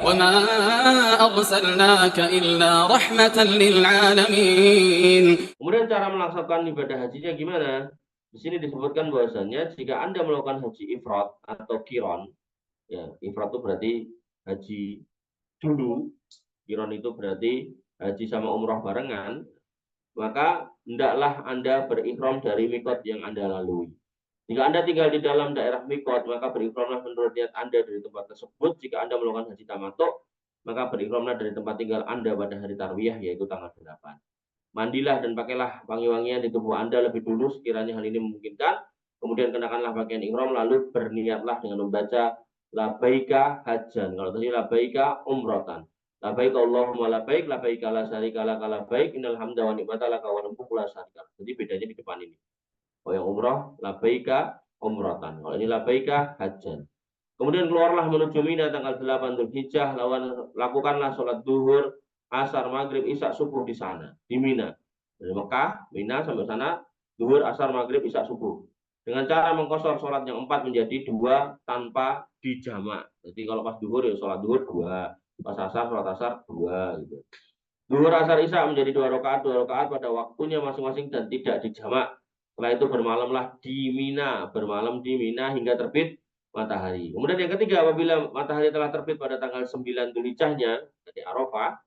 وما أرسلناك إلا رحمة للعالمين. Kemudian cara melaksanakan ibadah hajinya gimana? Di sini disebutkan bahwasannya jika Anda melakukan haji ifrad atau kiron, ya, ifrad itu berarti haji dulu, kiron itu berarti haji sama umroh barengan, maka hendaklah Anda berihram dari mikot yang Anda lalui. Jika Anda tinggal di dalam daerah mikot, maka berihramlah menurut niat Anda dari tempat tersebut. Jika Anda melakukan haji tamattu, maka berihramlah dari tempat tinggal Anda pada hari tarwiyah, yaitu tanggal 8. Mandilah dan pakailah wangi-wangian di tubuh Anda lebih dulu sekiranya hal ini memungkinkan. Kemudian kenakanlah pakaian ihram, lalu berniatlah dengan membaca labaika hajjan. Kalau tadi labaika umrotan. Labaik Allahumma labaik, labaik la syarika laka labaik, innal hamda wa ni'mata laka wal mulku la syarika lak. Jadi bedanya di depan ini. Kalau yang umroh labaika umrotan. Kalau ini labaika hajjan. Kemudian keluarlah menuju Mina tanggal 8 Dzulhijjah, lakukanlah sholat duhur, asar, maghrib, isya, subuh di sana, di Mina. Dari Mekah, Mina sampai sana, duhur, asar, maghrib, isya, subuh. Dengan cara mengkosor sholat yang 4 menjadi 2 tanpa dijamak. Jadi kalau pas duhur ya sholat duhur 2, pas asar sholat asar 2 gitu. Duhur, asar, isya menjadi 2 rakaat pada waktunya masing-masing dan tidak dijamak. Setelah itu bermalamlah di Mina, bermalam di Mina hingga terbit matahari. Kemudian yang ketiga, apabila matahari telah terbit pada tanggal 9 Dzulhijjahnya, jadi Arafah,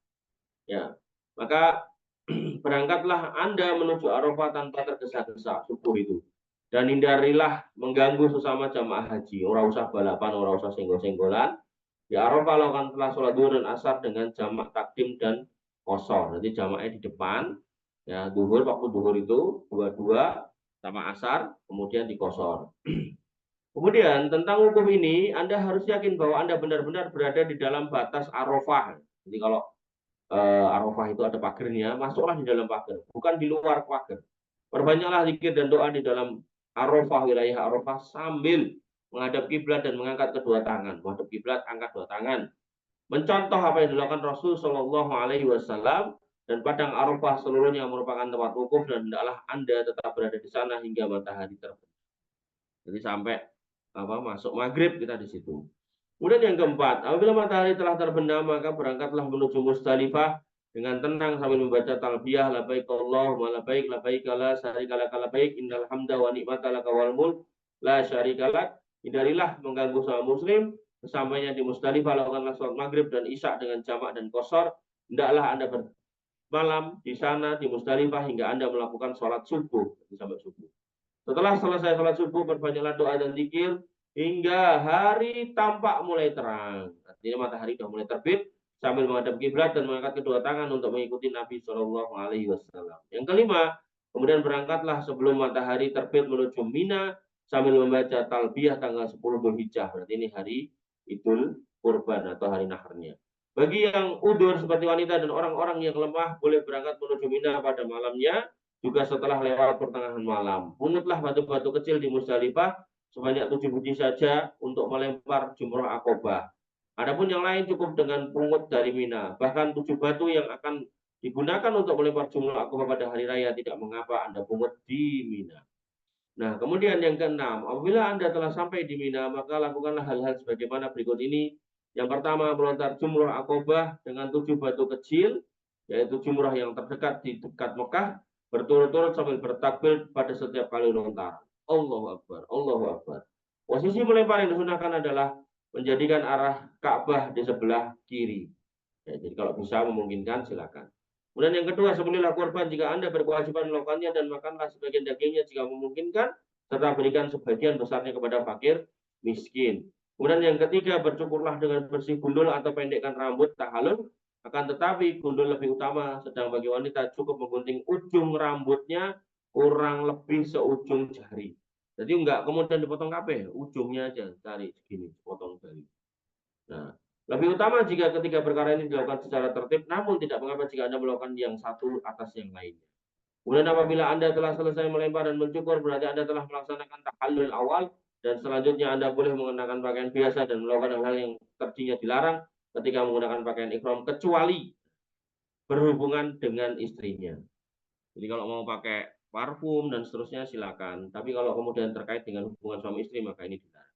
ya, maka berangkatlah Anda menuju Arafah tanpa tergesa-gesa subuh itu. Dan hindarilah mengganggu sesama jamaah haji. Ora usah balapan, ora usah senggol-senggolan. Di Arafah lakukan telah sholat duhur dan asar dengan jamak takdim dan kosor. Jadi jamaknya di depan, ya, duhur, waktu duhur itu dua-dua sama asar, kemudian dikosor. Kemudian tentang hukum ini, Anda harus yakin bahwa Anda benar-benar berada di dalam batas Arafah. Jadi kalau Arafah itu ada pagernya, masuklah di dalam pagar, bukan di luar pagar. Perbanyaklah zikir dan doa di dalam Arafah, wilayah Arafah, sambil menghadap kiblat dan mengangkat kedua tangan. Menghadap kiblat, angkat dua tangan. Mencontoh apa yang dilakukan Rasul Shallallahu Alaihi Wasallam, dan padang Arafah seluruhnya merupakan tempat wukuf dan hendaklah Anda tetap berada di sana hingga matahari terbit. Jadi sampai masuk maghrib kita di situ. Kemudian yang keempat, apabila matahari telah terbenam, maka berangkatlah menuju Musdalifah dengan tenang sambil membaca talbiyah labaik Allahumma labaik labaik la syarika lak labaik innal hamda wa ni'mata lak wal mulk la syarika lak. Hindarilah mengganggu sama muslim. Sesampainya di Musdalifah, lakukanlah sholat maghrib dan isya dengan jamak dan qashar. Hendaklah Anda bermalam di sana di Musdalifah hingga Anda melakukan sholat subuh sampai subuh. Setelah selesai sholat subuh, perbanyaklah doa dan zikir hingga hari tampak mulai terang. Artinya matahari sudah mulai terbit sambil menghadap kiblat dan mengangkat kedua tangan untuk mengikuti Nabi Shallallahu Alaihi Wasallam. Yang kelima, kemudian berangkatlah sebelum matahari terbit menuju Mina sambil membaca talbiyah tanggal 10 Dzulhijjah. Berarti ini hari Idul Kurban atau hari naharnya. Bagi yang udur seperti wanita dan orang-orang yang lemah boleh berangkat menuju Mina pada malamnya, juga setelah lewat pertengahan malam. Punutlah batu-batu kecil di Musdalifah sebanyak 7 biji saja untuk melempar jumroh akobah. Adapun yang lain cukup dengan pungut dari Mina. Bahkan 7 batu yang akan digunakan untuk melempar jumroh akobah pada hari raya tidak mengapa Anda pungut di Mina. Nah, kemudian yang keenam, apabila Anda telah sampai di Mina, maka lakukanlah hal-hal sebagaimana berikut ini. Yang pertama, melontar jumroh akobah dengan 7 batu kecil, yaitu jumroh yang terdekat di dekat Mekah, berturut-turut sambil bertakbir pada setiap kali lontar. Allahu Akbar, Allahu Akbar. Posisi melempar yang disunahkan adalah menjadikan arah Ka'bah di sebelah kiri. Ya, jadi kalau bisa memungkinkan silakan. Kemudian yang kedua, sembelihlah korban jika Anda berkewajiban melakukannya dan makanlah sebagian dagingnya jika memungkinkan, serta berikan sebagian besarnya kepada fakir miskin. Kemudian yang ketiga, bercukurlah dengan bersih gundul atau pendekkan rambut tahalul. Akan tetapi gundul lebih utama, sedang bagi wanita cukup menggunting ujung rambutnya kurang lebih seujung jari. Jadi enggak kemudian dipotong kabeh, ujungnya aja cari segini, potong jari. Nah, lebih utama jika ketiga perkara ini dilakukan secara tertib, namun tidak mengapa jika Anda melakukan yang satu atas yang lainnya. Kemudian apabila Anda telah selesai melempar dan mencukur, berarti Anda telah melaksanakan tahallul awal, dan selanjutnya Anda boleh mengenakan pakaian biasa dan melakukan hal-hal yang tadinya dilarang ketika menggunakan pakaian ihram, kecuali berhubungan dengan istrinya. Jadi kalau mau pakai parfum dan seterusnya silakan, tapi kalau kemudian terkait dengan hubungan suami istri maka ini dilarang.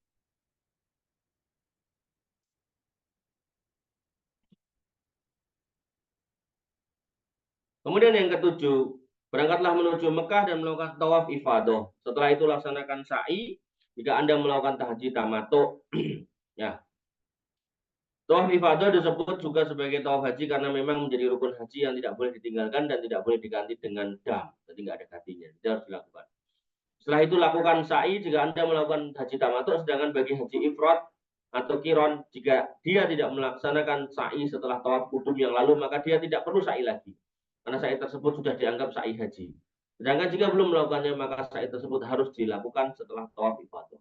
Kemudian yang ketujuh, berangkatlah menuju Mekah dan melakukan tawaf ifadah. Setelah itu laksanakan sa'i jika Anda melakukan haji tamattu. Ya. Tawaf ifadah disebut juga sebagai tawaf haji karena memang menjadi rukun haji yang tidak boleh ditinggalkan dan tidak boleh diganti dengan dam. Jadi nggak ada gantinya. Itu harus dilakukan. Setelah itu lakukan sa'i jika Anda melakukan haji tamattu, sedangkan bagi haji ifrad atau kiron, jika dia tidak melaksanakan sa'i setelah tawaf kudum yang lalu, maka dia tidak perlu sa'i lagi. Karena sa'i tersebut sudah dianggap sa'i haji. Sedangkan jika belum melakukannya, maka sa'i tersebut harus dilakukan setelah tawaf ifadah.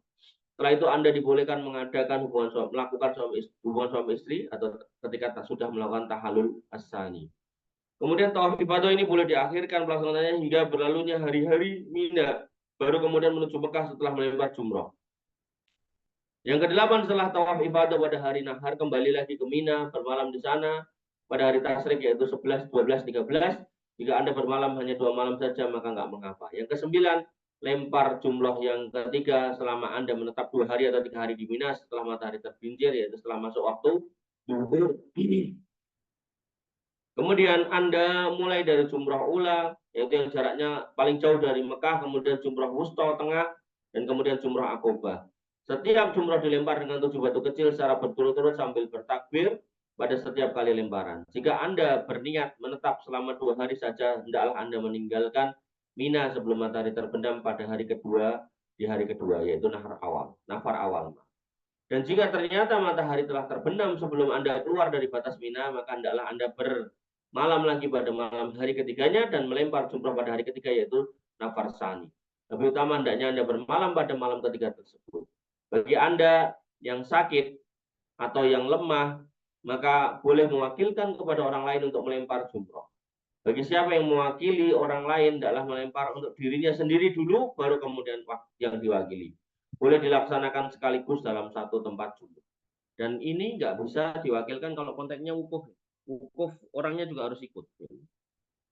Setelah itu Anda dibolehkan mengadakan melakukan hubungan suami istri atau ketika sudah melakukan tahallul as-sani. Kemudian tawaf ifadah ini boleh diakhirkan pelaksanaannya hingga berlalunya hari-hari Mina, baru kemudian menuju Mekah setelah melempar jumrah. Yang kedelapan, setelah tawaf ifadah pada hari nahar, kembali lagi ke Mina, bermalam di sana pada hari tasyrik yaitu 11, 12, 13. Jika Anda bermalam hanya 2 malam saja, maka nggak mengapa. Yang kesembilan, lempar jumrah yang ketiga selama Anda menetap 2 hari atau 3 hari di Mina setelah matahari tergelincir, yaitu setelah masuk waktu zuhur. Kemudian Anda mulai dari jumrah ula, yaitu yang jaraknya paling jauh dari Mekah, kemudian jumrah wusta tengah, dan kemudian jumrah akobah. Setiap jumrah dilempar dengan 7 batu kecil secara berturut-turut sambil bertakbir pada setiap kali lemparan. Jika Anda berniat menetap selama 2 hari saja, hendaklah Anda meninggalkan Mina sebelum matahari terbenam pada hari kedua, di hari kedua, yaitu nafar awal. Dan jika ternyata matahari telah terbenam sebelum Anda keluar dari batas Mina, maka hendaklah Anda bermalam lagi pada malam hari ketiganya dan melempar jumrah pada hari ketiga, yaitu nafar sani. Lebih utama hendaknya Anda bermalam pada malam ketiga tersebut. Bagi Anda yang sakit atau yang lemah, maka boleh mewakilkan kepada orang lain untuk melempar jumrah. Bagi siapa yang mewakili orang lain, hendaklah melempar untuk dirinya sendiri dulu, baru kemudian yang diwakili. Boleh dilaksanakan sekaligus dalam satu tempat jumrah. Dan ini nggak bisa diwakilkan kalau konteksnya wukuf. Wukuf orangnya juga harus ikut.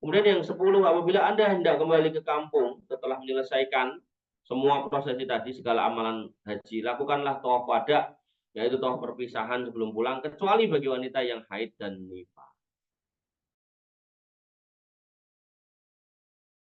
Kemudian yang 10, apabila Anda hendak kembali ke kampung setelah menyelesaikan semua prosesi tadi, segala amalan haji, lakukanlah tawaf wada, yaitu tawaf perpisahan sebelum pulang, kecuali bagi wanita yang haid dan nifas.